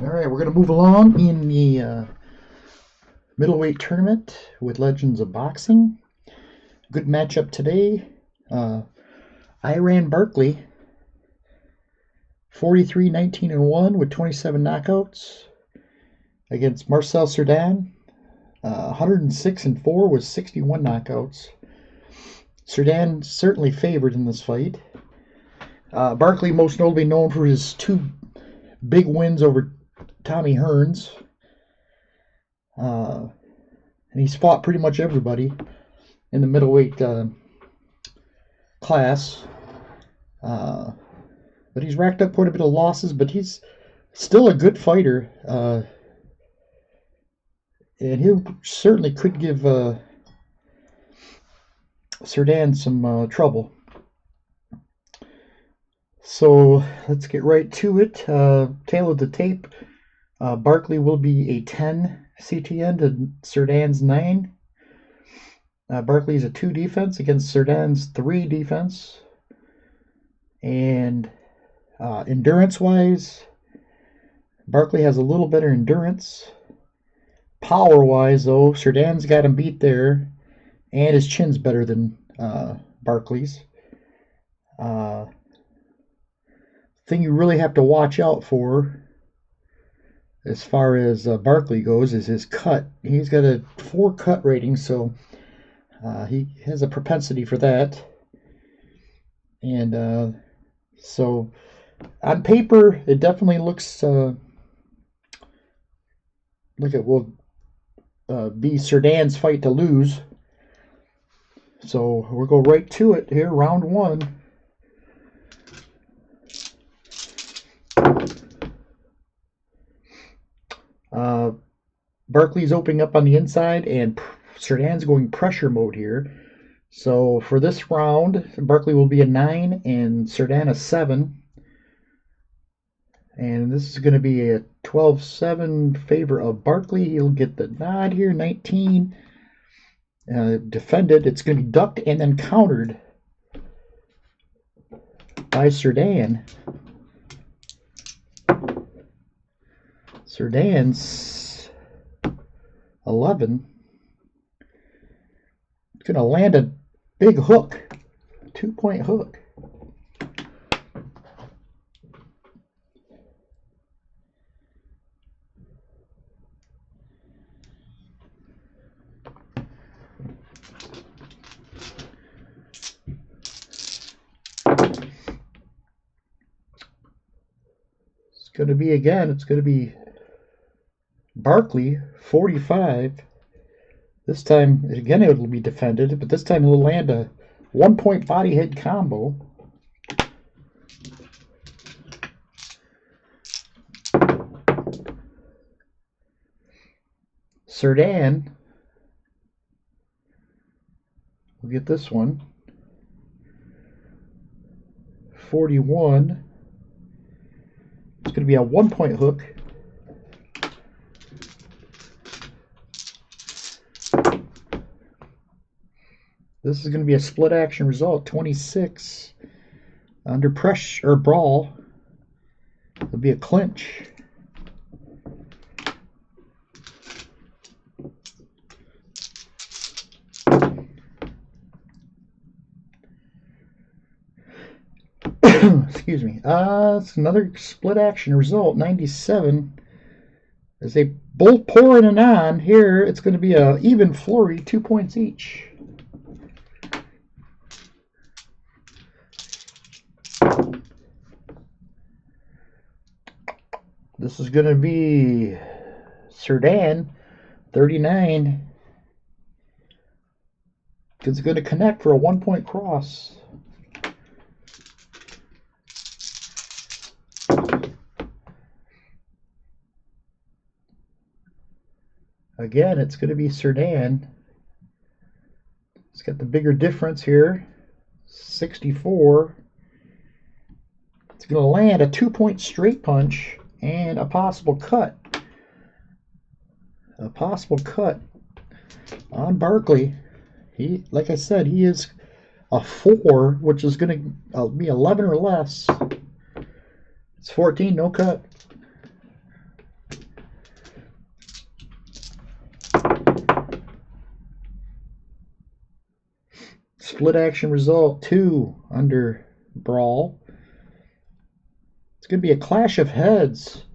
All right, we're going to move along in the middleweight tournament with Legends of Boxing. Good matchup today. I ran Barkley 43-19-1 with 27 knockouts against Marcel Cerdan 106-4 with 61 knockouts. Cerdan certainly favored in this fight. Barkley most notably known for his two big wins over Tommy Hearns. And he's fought pretty much everybody in the middleweight class. But he's racked up quite a bit of losses, but he's still a good fighter. And he certainly could give Cerdan some trouble. So let's get right to it. Tail of the tape. Barkley will be a 10 CTN to Cerdan's 9. Barkley's a 2 defense against Cerdan's 3 defense. And endurance-wise, Barkley has a little better endurance. Power-wise, though, Cerdan's got him beat there, and his chin's better than Barkley's. Thing you really have to watch out for as far as Barkley goes is his cut. He's got a 4 cut rating, so he has a propensity for that. And so on paper, it definitely looks like it will be Cerdan's fight to lose. So we'll go right to it here, round 1. Barkley's opening up on the inside, and Cerdan's going pressure mode here. So for this round, Barkley will be a 9 and Cerdan a 7. And this is going to be a 12-7 favor of Barkley. He'll get the nod here, 19. Defended. It's going to be ducked and then countered by Cerdan. Cerdan's 11. It's going to land a big hook, 2-point hook. It's going to be Barkley, 45. This time, again, it will be defended, but this time it will land a 1-point body head combo. Cerdan will get this one. 41. It's going to be a 1-point hook. This is going to be a split action result, 26. Under pressure or brawl, it'll be a clinch. Excuse me. It's another split action result, 97. As they both pour in and on here, it's going to be an even flurry, 2 points each. This is going to be Cerdan, 39. It's going to connect for a 1-point cross. Again, it's going to be Cerdan. It's got the bigger difference here, 64. It's going to land a 2-point straight punch and a possible cut. A possible cut on Barkley. He, like I said, he is a 4, which is going to be 11 or less. It's 14, no cut. Split action result, 2 under brawl. It's going to be a clash of heads.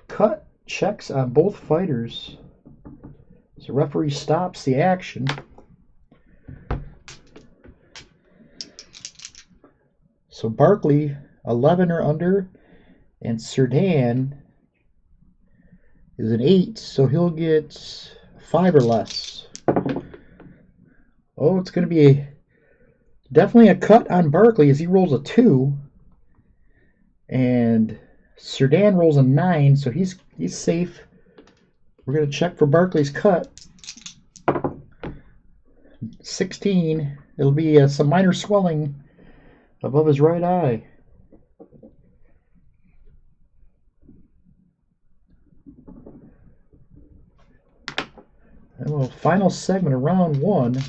Cut checks on both fighters. So referee stops the action. So Barkley, 11 or under, and Cerdan is an 8, so he'll get 5 or less. Oh, it's going to be definitely a cut on Barkley as he rolls a 2. And Cerdan rolls a 9, so he's safe. We're going to check for Barkley's cut. 16. It'll be some minor swelling above his right eye. And well, final segment of round 1.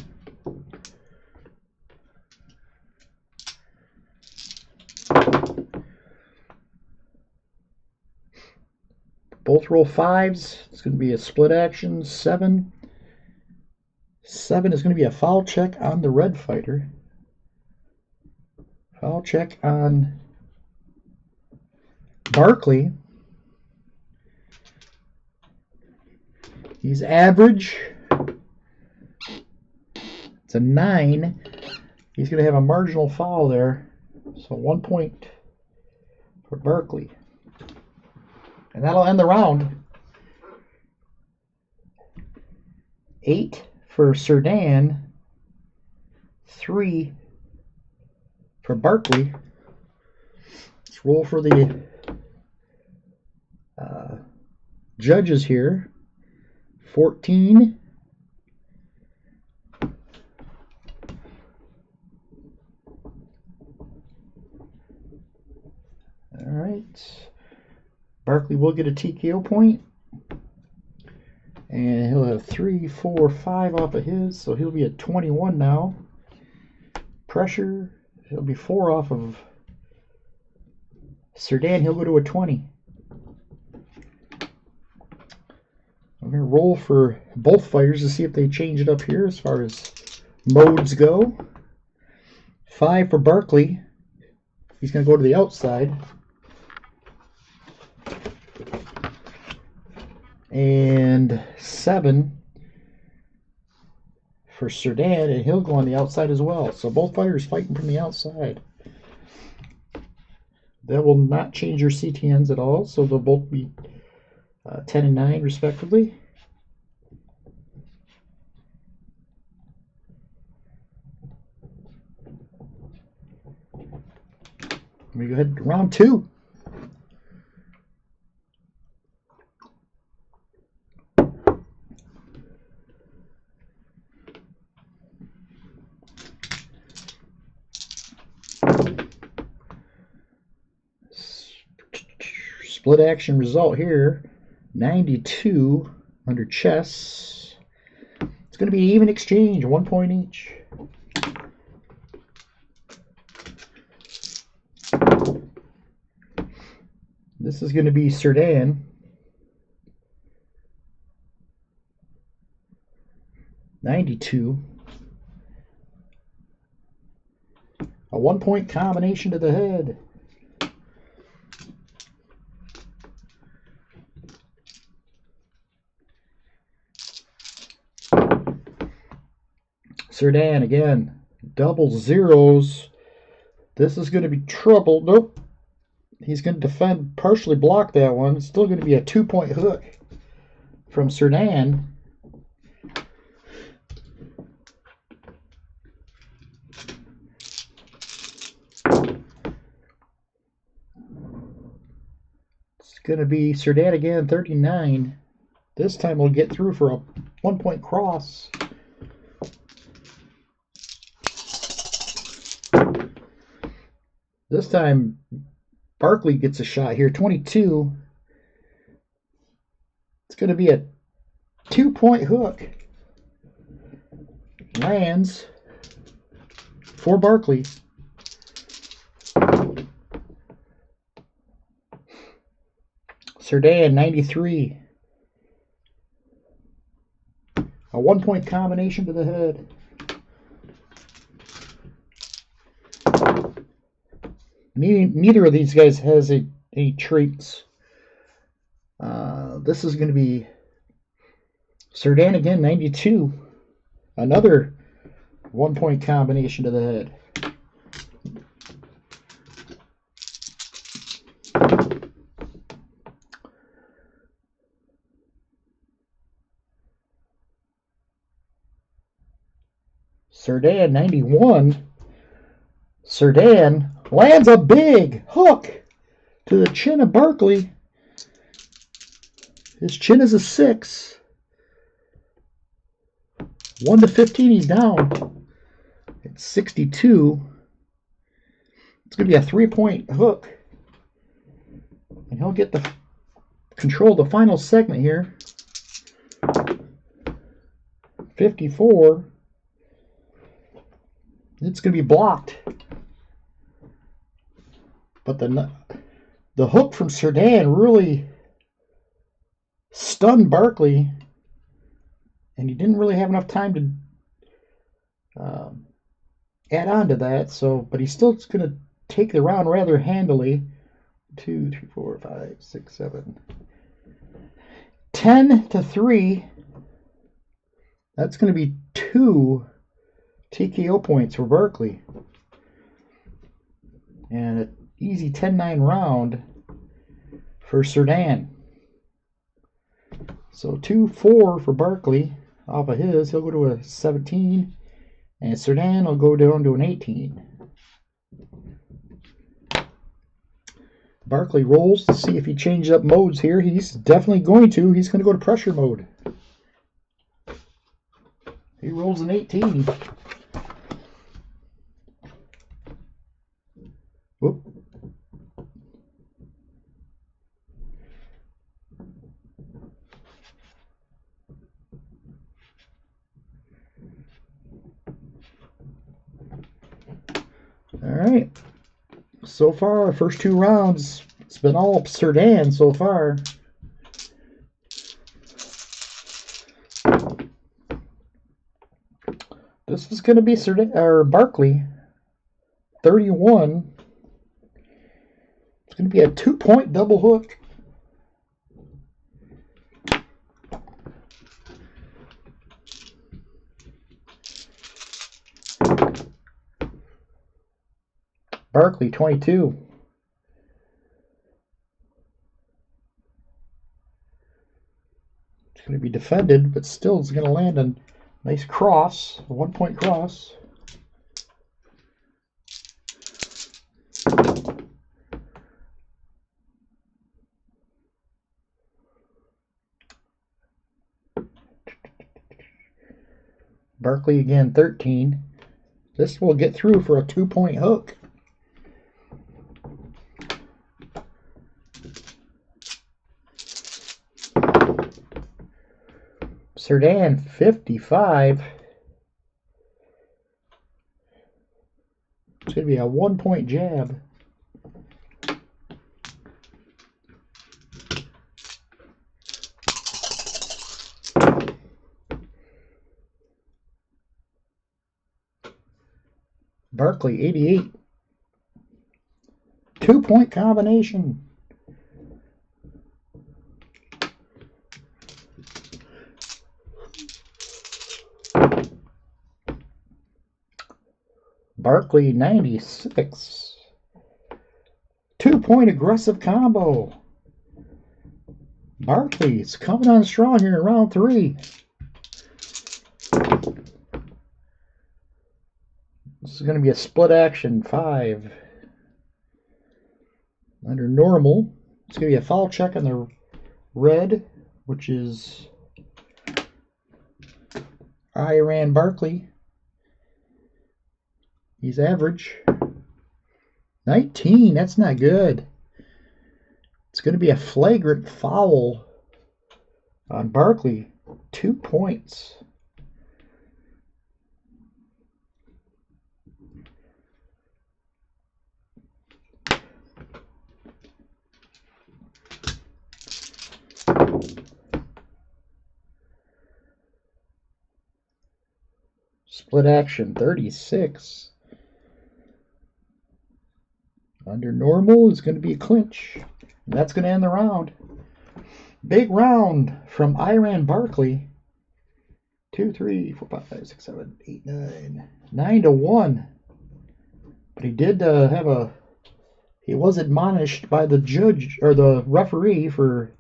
Both roll 5s. It's going to be a split action. 7. 7 is going to be a foul check on the red fighter. Foul check on Barkley. He's average. It's a 9. He's going to have a marginal foul there. So 1 point for Barkley. And that'll end the round. 8 for Cerdan. 3 for Barkley. Let's roll for the judges here. 14. All right. Barkley will get a TKO point. And he'll have 3, 4, 5 off of his, so he'll be at 21 now. Pressure, he'll be 4 off of Cerdan, he'll go to a 20. I'm going to roll for both fighters to see if they change it up here as far as modes go. 5 for Barkley. He's going to go to the outside. And 7 for Cerdan, and he'll go on the outside as well. So both fighters fighting from the outside. That will not change your CTNs at all, so they'll both be 10 and 9 respectively. Let me go ahead to round 2. Split action result here, 92 under chess. It's going to be an even exchange, 1 point each. This is going to be Cerdan. $92. A 1 point combination to the head. Cerdan again, double zeros. This is going to be trouble. Nope. He's going to defend, partially block that one. It's still going to be a 2 point hook from Cerdan. It's going to be Cerdan again, 39. This time we'll get through for a 1 point cross. This time, Barkley gets a shot here, 22. It's going to be a 2 point hook. Lands for Barkley. Cerdan, 93. A 1 point combination to the head. Neither of these guys has any treats. This is going to be Cerdan again, 92. Another 1-point combination to the head. Cerdan, 91. Cerdan lands a big hook to the chin of Barkley. His chin is a 6. 1 to 15, he's down. It's 62. It's going to be a 3-point hook. And he'll get the control the final segment here. 54. It's going to be blocked. But the hook from Cerdan really stunned Barkley, and he didn't really have enough time to add on to that. But he's still going to take the round rather handily. 2, 3, 4, 5, 6, 7, 10 to 3. That's going to be 2 TKO points for Barkley, and an easy 10-9 round for Cerdan. So 2-4 for Barkley off of his. He'll go to a 17, and Cerdan will go down to an 18. Barkley rolls to see if he changes up modes here. He's definitely going to. He's going to go to pressure mode. He rolls an 18. Whoop. All right. So far, our first 2 rounds, it's been all Cerdan so far. This is going to be Barkley, 31. It's going to be a 2-point double hook. Barkley, 22. It's going to be defended, but still it's going to land a nice cross, a 1-point cross. Barkley again, 13. This will get through for a 2-point hook. Cerdan, 55. It's going to be a 1-point jab. Barkley, 88. 2-point combination. Barkley, 96. 2-point aggressive combo. Barkley's coming on strong here in round 3. This is going to be a split action 5. Under normal, it's going to be a foul check on the red, which is Iran Barkley. He's average. 19, that's not good. It's going to be a flagrant foul on Barkley. 2 points. Split action 36. Under normal is going to be a clinch. And that's going to end the round. Big round from Iran Barkley. 2, 3, 4, 5, 6, 7, 8, 9. 9-1. But he did have a... He was admonished by the judge or the referee for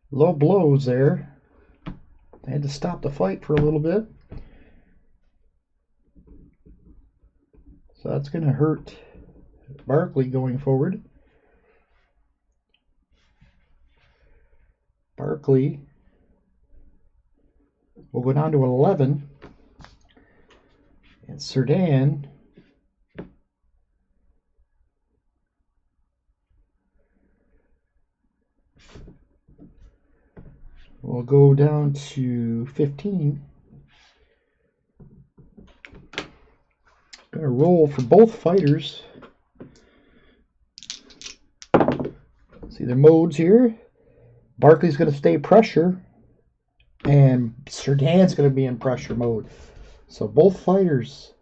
low blows there. They had to stop the fight for a little bit. So that's going to hurt Barkley going forward. Barkley will go down to 11. And Cerdan will go down to 15. Going to roll for both fighters. See their modes here. Barkley's going to stay pressure, and Cerdan's going to be in pressure mode. So both fighters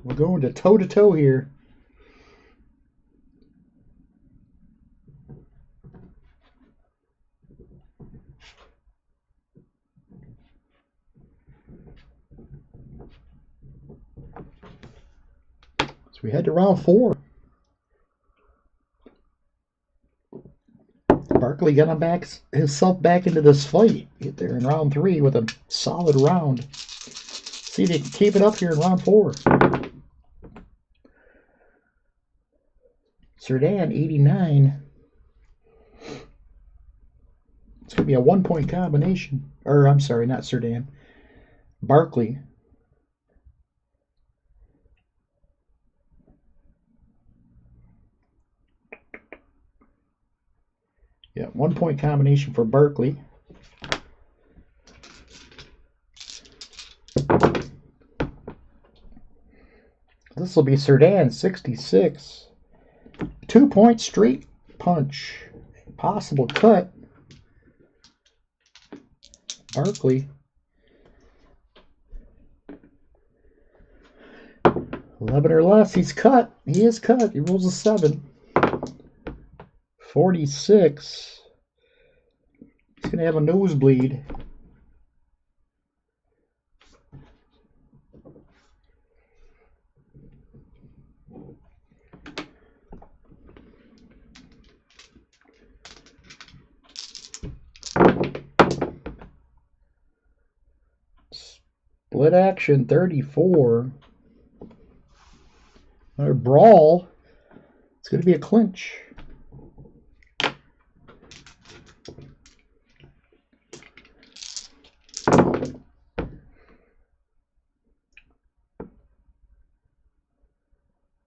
will go into toe-to-toe here. So we head to round 4. Barkley got himself back into this fight. Get there in round 3 with a solid round. See if he can keep it up here in round 4. Cerdan, 89. It's going to be a 1-point combination. Or, I'm sorry, not Cerdan. Barkley. Yeah, 1-point combination for Barkley. This will be Cerdan, 66. 2-point straight punch. Possible cut. Barkley. 11 or less. He's cut. He is cut. He rolls a 7. 46. He's going to have a nosebleed. Split action, 34. Another brawl. It's going to be a clinch.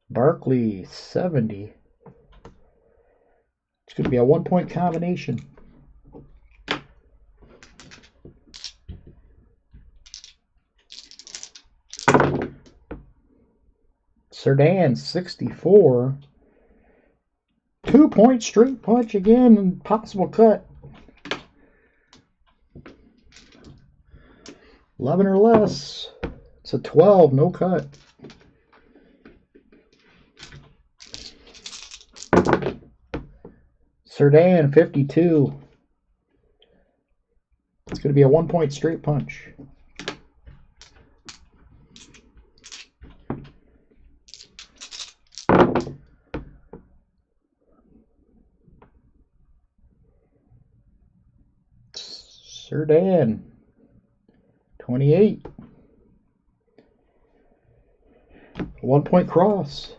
Barkley, 70. It's going to be a 1-point combination. Cerdan, 64. 2-point straight punch again and possible cut. 11 or less. It's a 12, no cut. Cerdan, 52. It's going to be a 1-point straight punch. Cerdan, 28. 1-point cross.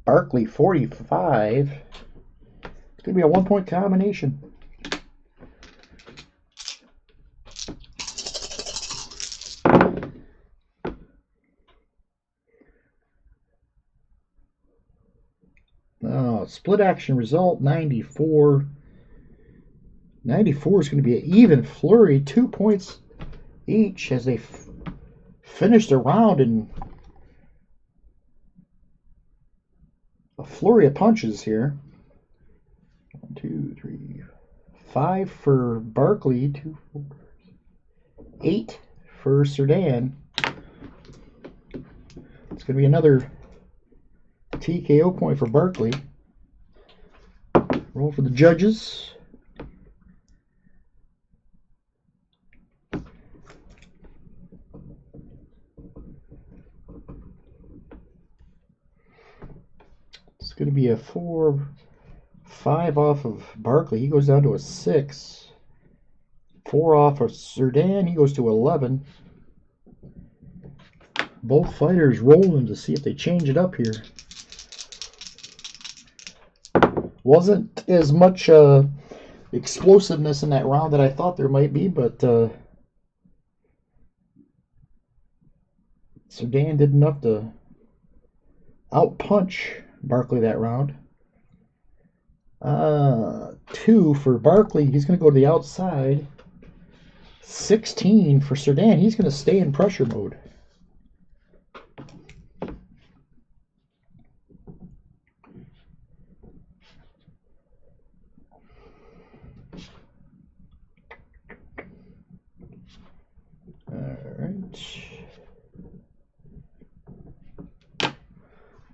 Barkley, 45. It's going to be a 1-point combination. Split action result, 94. 94 is going to be an even flurry. 2 points each as they finish the round in a flurry of punches here. 1, 2, 3, 5 for Barkley, 2, 4, 8 for Cerdan. It's going to be another TKO point for Barkley. Roll for the judges. It's going to be a 4, 5 off of Barkley. He goes down to a 6. 4 off of Cerdan. He goes to 11. Both fighters rolling to see if they change it up here. Wasn't as much explosiveness in that round that I thought there might be, but Cerdan did enough to outpunch Barkley that round. 2 for Barkley. He's going to go to the outside. 16 for Cerdan. He's going to stay in pressure mode.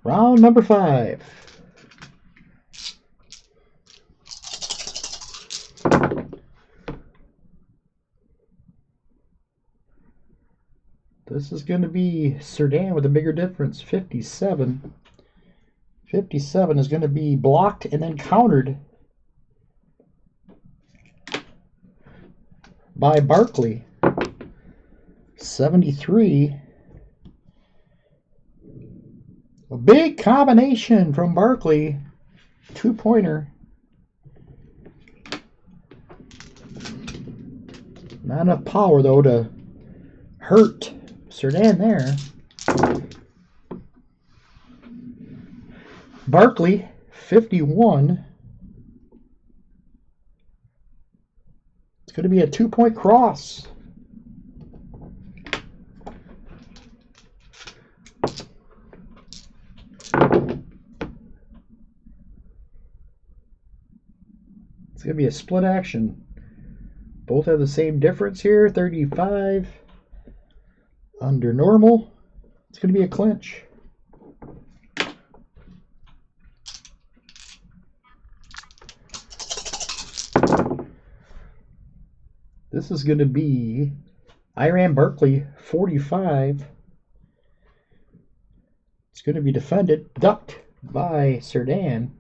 Round number 5. This is going to be Cerdan with a bigger difference, 57. 57 is going to be blocked and then countered by Barkley. 73. A big combination from Barkley. 2-pointer. Not enough power, though, to hurt Cerdan there. Barkley, 51. It's going to be a 2-point cross. It's going to be a split action. Both have the same difference here, 35 under normal. It's going to be a clinch. This is going to be Iran Barkley, 45. It's going to be defended, ducked by Cerdan.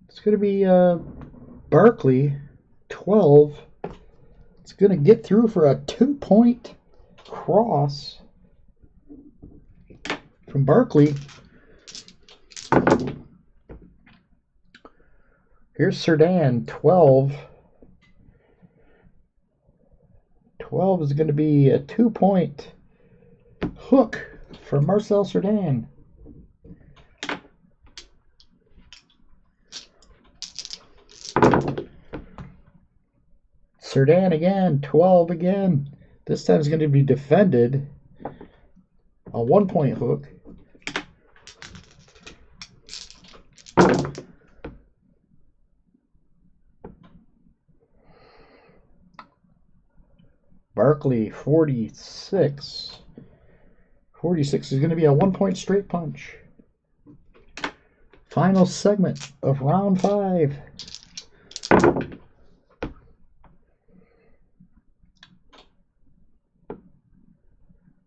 It's going to be Barkley, 12. It's going to get through for a 2-point cross from Barkley. Here's Cerdan, 12. 12 is going to be a 2-point hook from Marcel Cerdan. Cerdan again, 12 again. This time is going to be defended. A 1-point hook. Barkley, 46. 46 is going to be a 1-point straight punch. Final segment of round 5.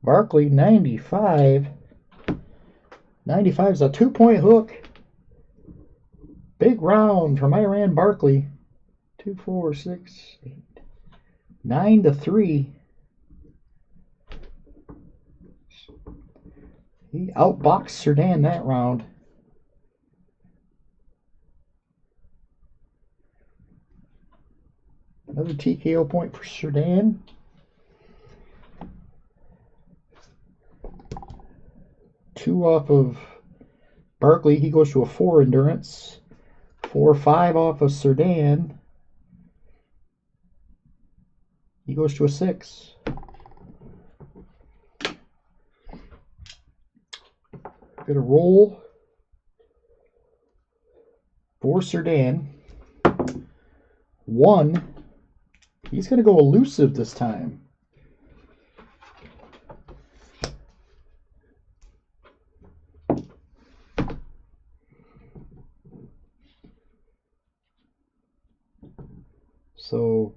Barkley, 95. 95 is a 2-point hook. Big round from Iran Barkley. 2, 4, 6, 8, 9-3. He outboxed Cerdan that round. Another TKO point for Cerdan. Two off of Barkley. He goes to a 4 endurance. 4, 5 off of Cerdan. he goes to a 6. Gonna roll for Cerdan. 1. He's gonna go elusive this time. So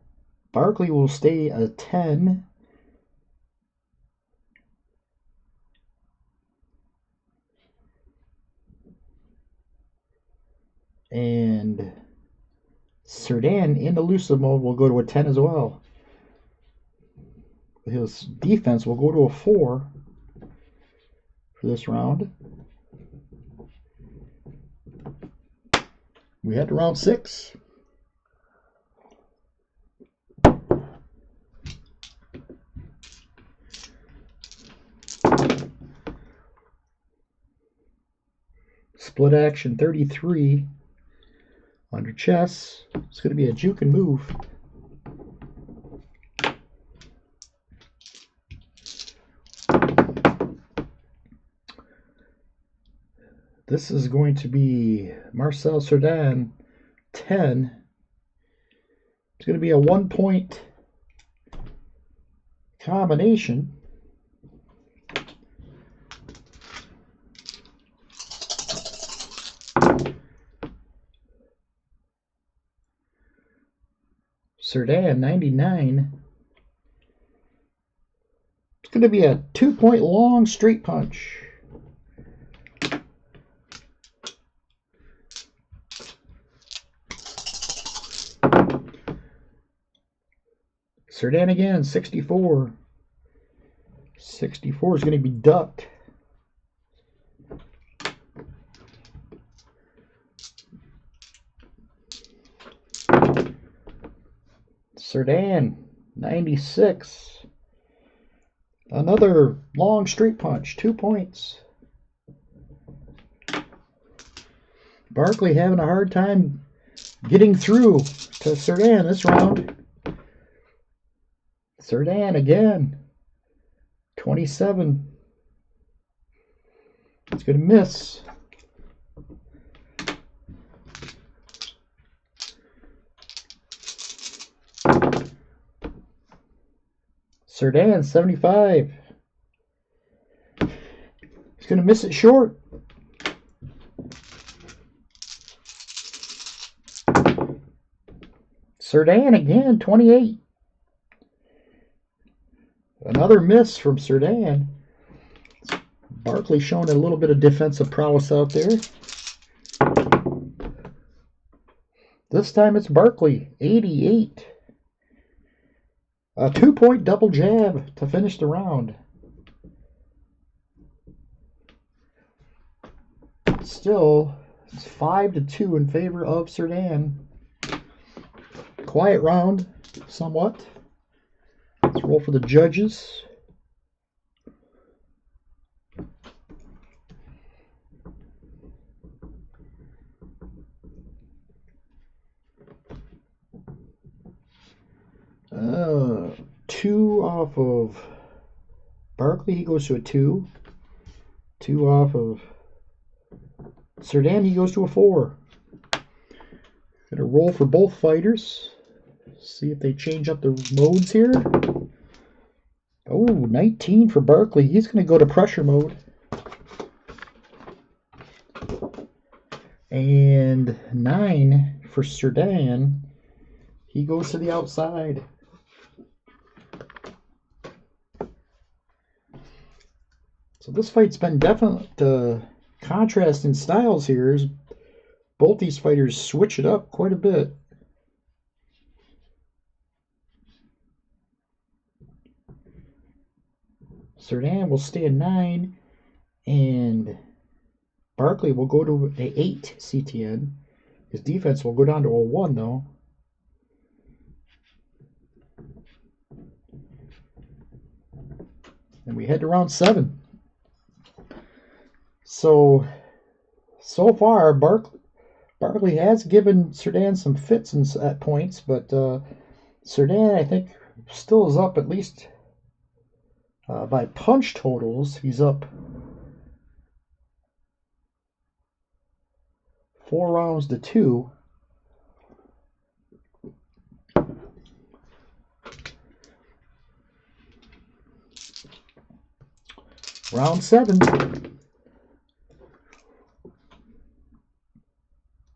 Barkley will stay a 10. And Cerdan in elusive mode will go to a 10 as well. His defense will go to a 4 for this round. We head to round 6. Split action 33 under chess. It's going to be a juke and move. This is going to be Marcel Cerdan 10. It's going to be a 1-point combination. Cerdan 99. It's going to be a 2-point long straight punch. Cerdan again, 64. 64 is going to be ducked. Cerdan, 96. Another long straight punch, 2 points. Barkley having a hard time getting through to Cerdan this round. Cerdan again, 27. It's going to miss. Cerdan, 75. He's going to miss it short. Cerdan again, 28. Another miss from Cerdan. Barkley showing a little bit of defensive prowess out there. This time it's Barkley, 88. A 2-point double jab to finish the round. Still, it's 5-2 in favor of Cerdan. Quiet round, somewhat. Let's roll for the judges. Two off of Barkley, he goes to a 2. 2 off of Cerdan, he goes to a 4. Gonna roll for both fighters. See if they change up the modes here. Oh, 19 for Barkley. He's gonna go to pressure mode. And 9 for Cerdan. He goes to the outside. So this fight's been definite contrast in styles here. Both these fighters switch it up quite a bit. Cerdan will stay at 9, and Barkley will go to an 8 CTN. His defense will go down to a 1, though. And we head to round 7. So far, Barkley has given Cerdan some fits at points, but Cerdan, I think, Still is up at least by punch totals. He's up 4 rounds to 2. Round 7.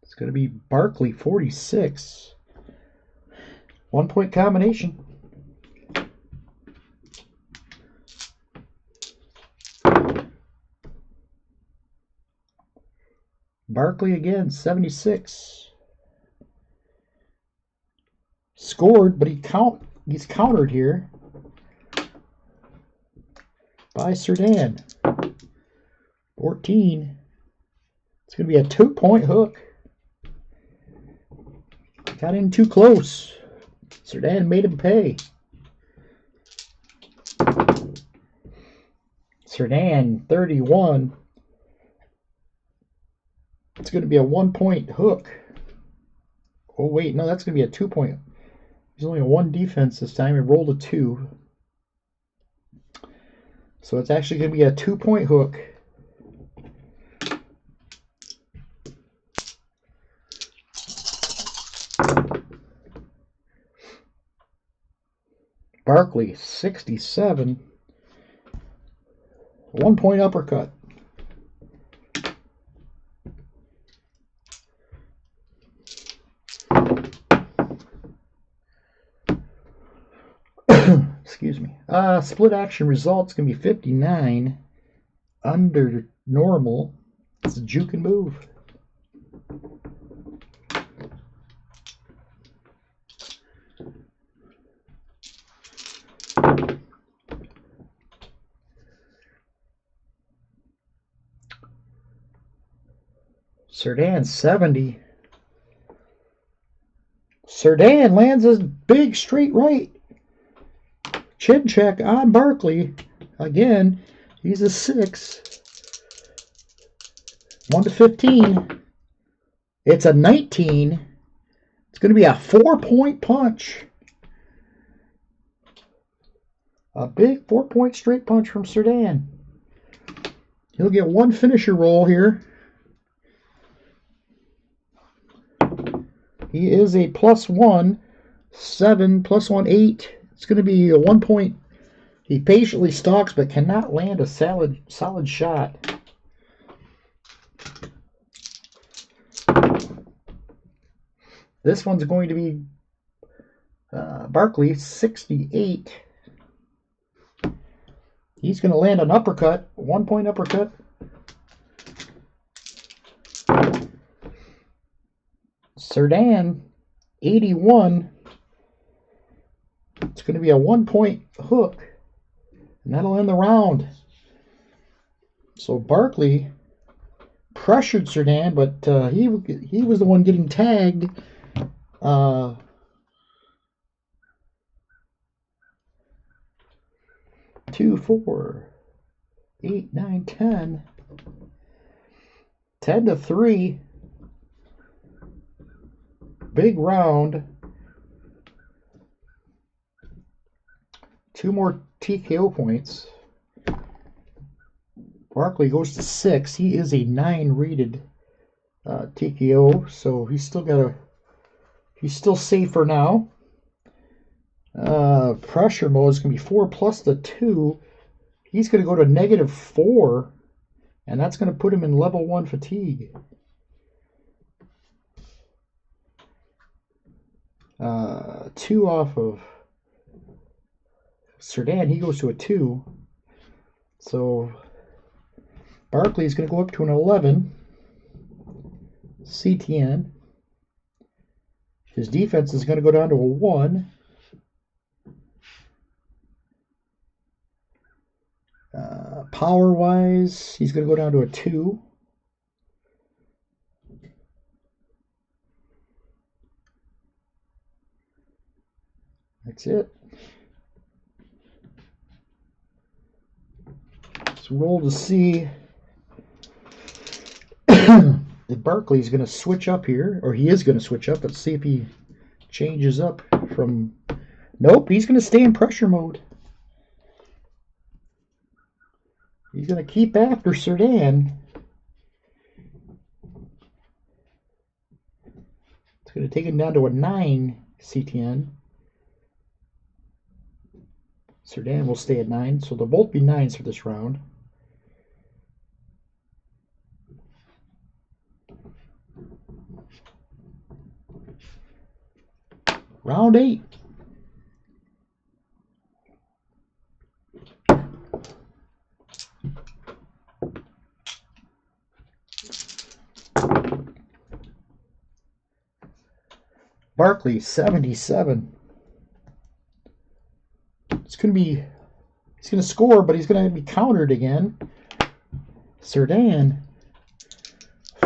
It's going to be Barkley 46. 1-point combination. Barkley again, 76. Scored, but he's countered here by Cerdan. 14. It's going to be a 2-point hook. Got in too close. Cerdan made him pay. Cerdan, 31. It's going to be a 1-point hook. Oh, wait. No, that's going to be a 2-point. There's only a 1 defense this time. He rolled a 2. So it's actually going to be a 2-point hook. Barkley, 67. 1-point uppercut. Excuse me. Split action results going to be 59 under normal. It's a juke and move. Cerdan, 70. Cerdan lands a big straight right. Chin check on Barkley. Again, he's a 6. 1-15. It's a 19. It's going to be a 4-point punch. A big 4-point straight punch from Cerdan. He'll get 1 finisher roll here. He is a +1, 7, +1, 8. It's going to be a 1-point. He patiently stalks but cannot land a solid shot. This one's going to be Barkley, 68. He's going to land an uppercut, 1-point uppercut. Cerdan, 81. It's going to be a 1-point hook, and that'll end the round. So Barkley pressured Cerdan, but he was the one getting tagged. 2, 4, 8, 9, 10. 10-3. Big round. 2 more TKO points. Barkley goes to 6. He is a 9 rated TKO, so he's still safer now. Pressure mode is going to be 4 plus the 2. He's going to go to -4, and that's going to put him in level 1 fatigue. 2 off of Cerdan, he goes to a 2. So Barkley is going to go up to an 11. CTN. His defense is going to go down to a 1. Power-wise, he's going to go down to a 2. That's it. Let's roll to see if Barkley's going to switch up here, or he is going to switch up. Let's see if he changes up from Nope, he's going to stay in pressure mode. He's going to keep after Cerdan. It's going to take him down to a 9 CTN. Cerdan will stay at 9, so they'll both be 9s for this round. Round 8. Barkley, 77. It's going to be, he's going to score, but he's going to be countered again. Cerdan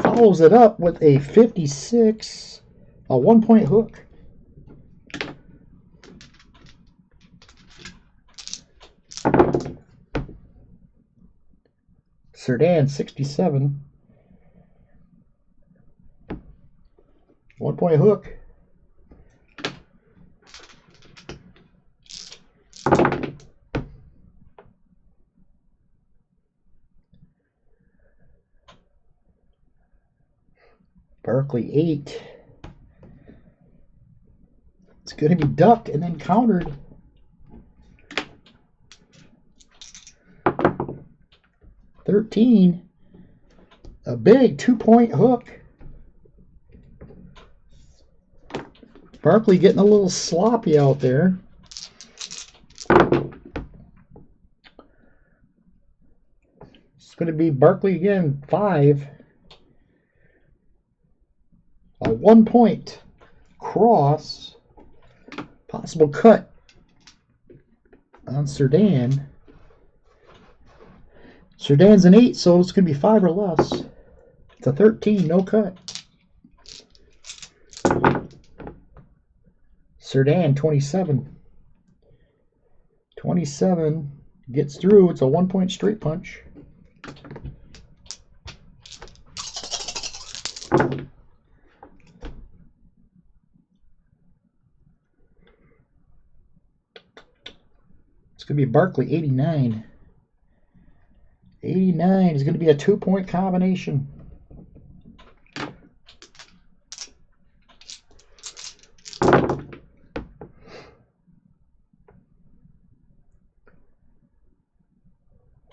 follows it up with a 56, a 1-point hook. Cerdan, 67. 1-point hook. Barkley, 8. It's going to be ducked and then countered. $13. A big 2-point hook. Barkley getting a little sloppy out there. It's going to be Barkley again, 5. A 1-point cross. Possible cut on Cerdan. Cerdan's an 8, so it's going to be 5 or less. It's a 13, no cut. Cerdan, 27. 27 gets through. It's a 1-point straight punch. It's going to be Barkley, 89. 89 is going to be a 2-point combination.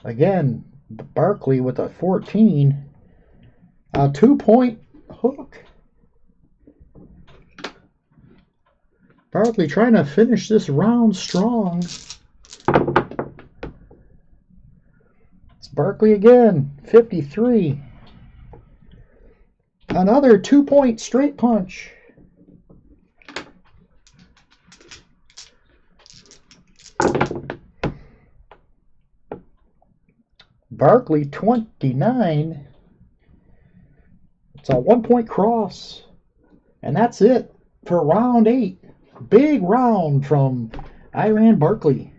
Again, Barkley with a 14. A 2-point hook. Barkley trying to finish this round strong. Barkley again, 53. Another 2-point straight punch. Barkley, 29. It's a 1-point cross. And that's it for round 8. Big round from Iran Barkley.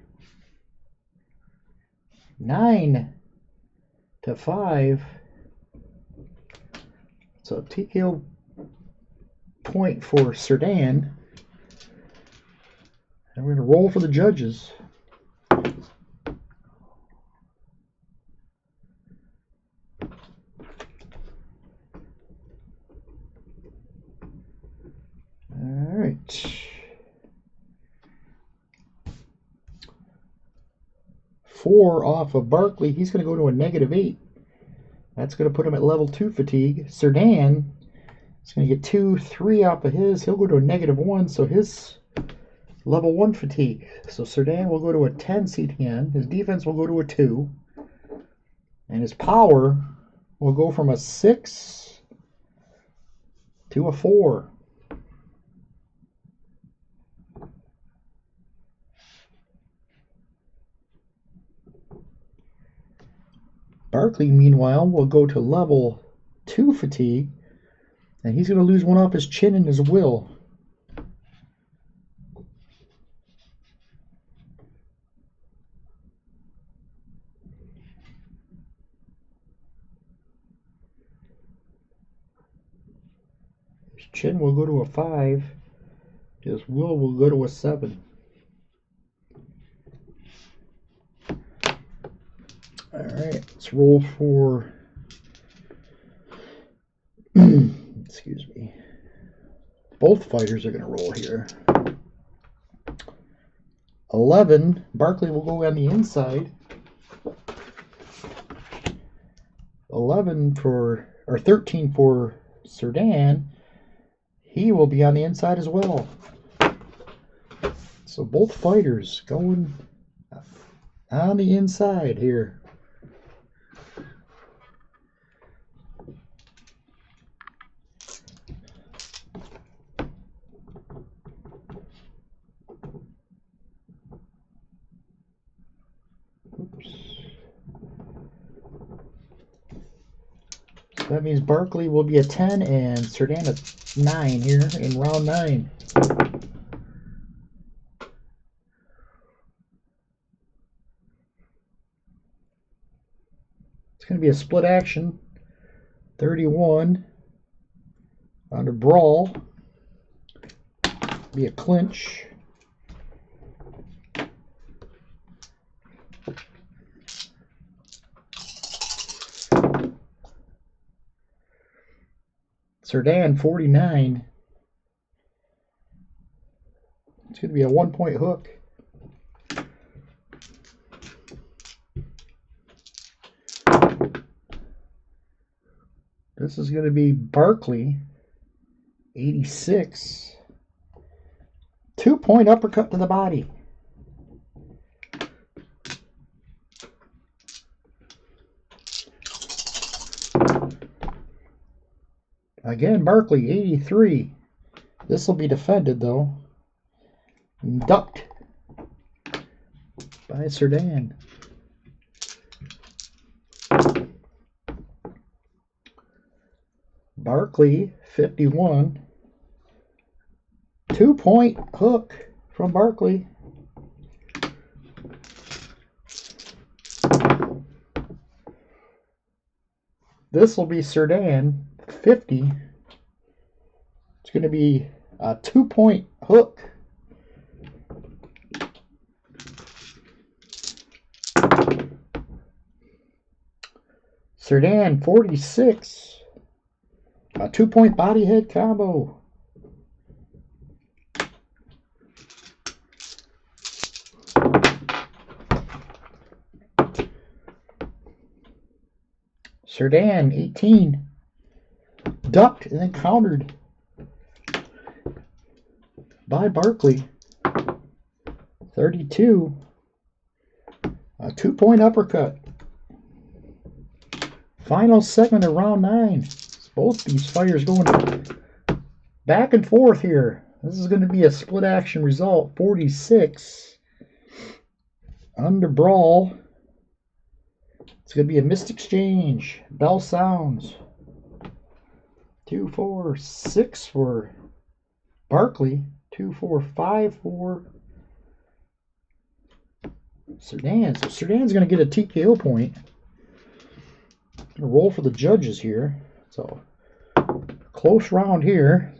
9-5. So TKO point for Cerdan. And we're going to roll for the judges. All right. 4 off of Barkley. He's going to go to a -8. That's going to put him at level 2 fatigue. Cerdan is going to get 2, 3 off of his. He'll go to a -1, so his level 1 fatigue. So Cerdan will go to a 10 CTN. His defense will go to a 2. And his power will go from a 6 to a 4. Barkley, meanwhile, will go to level 2 fatigue, and he's going to lose 1 off his chin and his will. His chin will go to a 5. His will go to a 7. All right, let's roll for, excuse me, both fighters are going to roll here. 11, Barkley will go on the inside. 11 for, or 13 for Cerdan. He will be on the inside as well. So both fighters going on the inside here. Oops. So that means Barkley will be a 10 and Cerdan a 9 here in round 9. It's going to be a split action. 31 on a brawl. Be a clinch. Cerdan 49. It's going to be a 1-point hook. This is going to be Barkley 86. 2-point uppercut to the body. Again, Barkley, 83. This will be defended, though. Ducked by Cerdan. Barkley, 51. 2-point hook from Barkley. This will be Cerdan, 50. It's going to be a 2-point hook. Cerdan, 46. A 2-point body head combo. Cerdan, 18. Ducked and then countered by Barkley. 32. A 2-point uppercut. Final segment of round 9. Both these fighters going back and forth here. This is going to be a split action result. 46. Under brawl. It's going to be a missed exchange. Bell sounds. 2, 4, 6 for Barkley. 2, 4, 5 for Cerdan. So Cerdan's going to get a TKO point. Going to roll for the judges here. So close round here.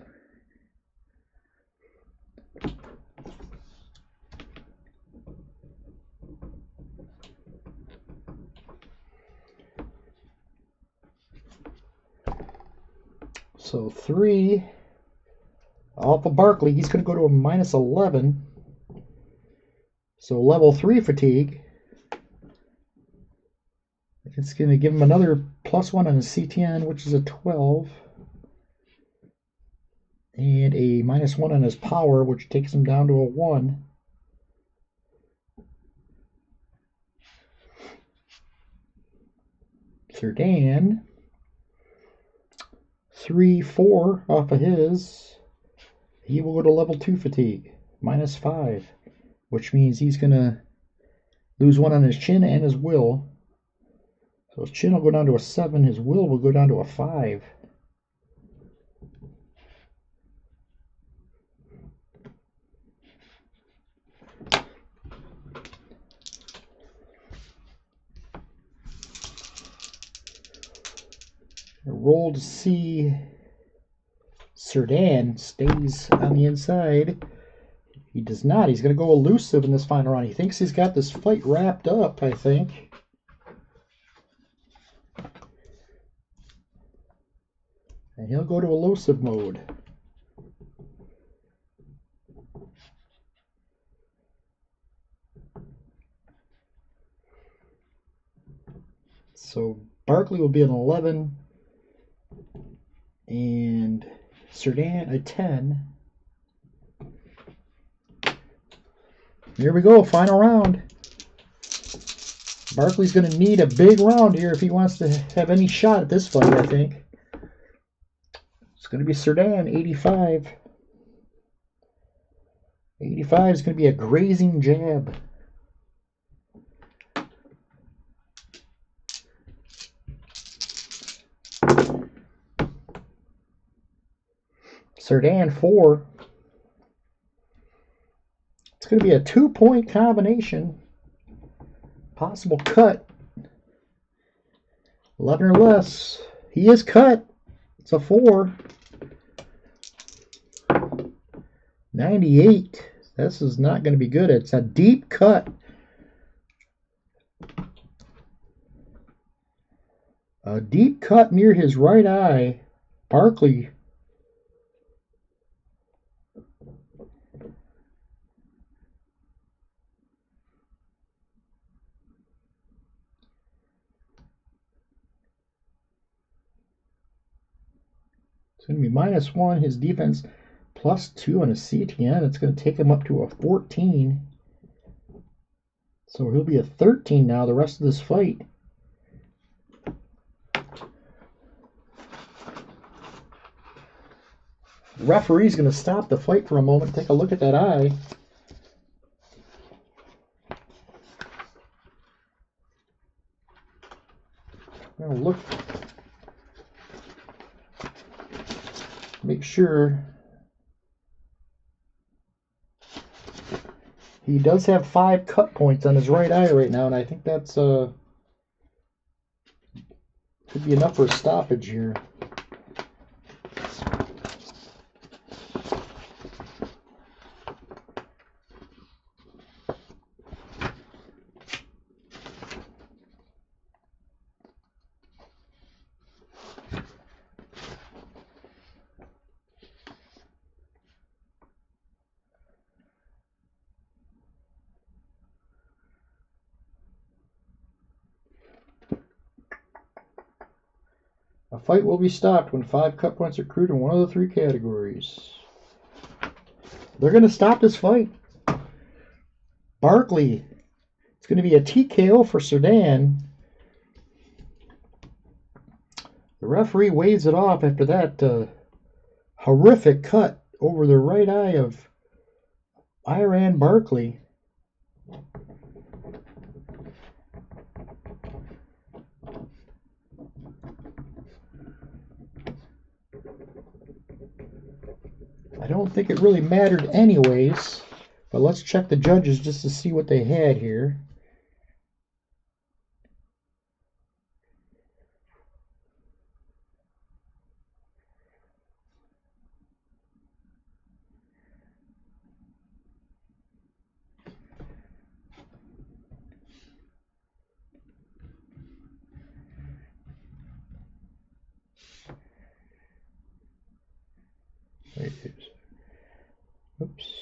So 3 off of Barkley. He's going to go to a minus 11. So level 3 fatigue. It's going to give him another +1 on his CTN, which is a 12. And a -1 on his power, which takes him down to a 1. Cerdan. 3, 4 off of his. He will go to level 2 fatigue, -5, which means he's going to lose 1 on his chin and his will. So his chin will go down to a 7, his will go down to a 5. Roll to see Cerdan stays on the inside. He does not. He's going to go elusive in this final round. He thinks he's got this fight wrapped up, I think. And he'll go to elusive mode. So Barkley will be an 11 and Cerdan a 10. Here we go, final round. Barkley's going to need a big round here if he wants to have any shot at this fight, I think. It's going to be Cerdan, 85. 85 is going to be a grazing jab. Cerdan, 4. It's going to be a 2-point combination. Possible cut. 11 or less. He is cut. It's a 4. 98. This is not going to be good. It's a deep cut. A deep cut near his right eye. Barkley. It's going to be -1. His defense +2 on a CTN. It's going to take him up to a 14. So he'll be a 13 now the rest of this fight. The referee's going to stop the fight for a moment, take a look at that eye. I'm going to look, make sure. He does have 5 cut points on his right eye right now, and I think that's could be enough for a stoppage here. A fight will be stopped when 5 cut points are accrued in one of the 3 categories. They're going to stop this fight. Barkley. It's going to be a TKO for Cerdan. The referee waves it off after that horrific cut over the right eye of Iran Barkley. I don't think it really mattered anyways, but let's check the judges just to see what they had here. Oops.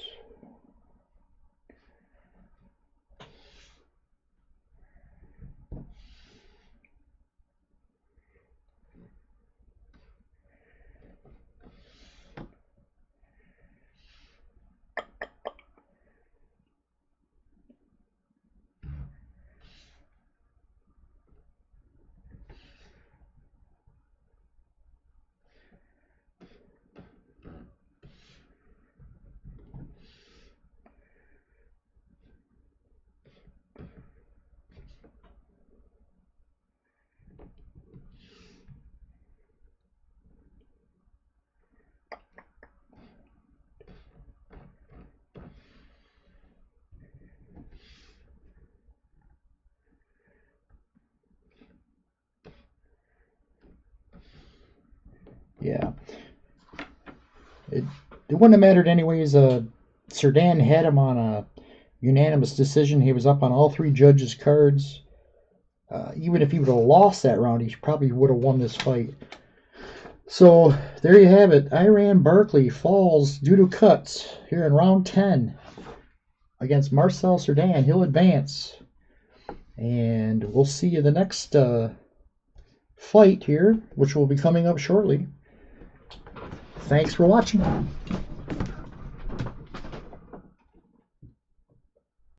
Yeah. It wouldn't have mattered anyways. Cerdan had him on a unanimous decision. He was up on all 3 judges' cards. Even if he would have lost that round, he probably would have won this fight. So there you have it. Barkley falls due to cuts here in round 10 against Marcel Cerdan. He'll advance. And we'll see you the next fight here, which will be coming up shortly. Thanks for watching.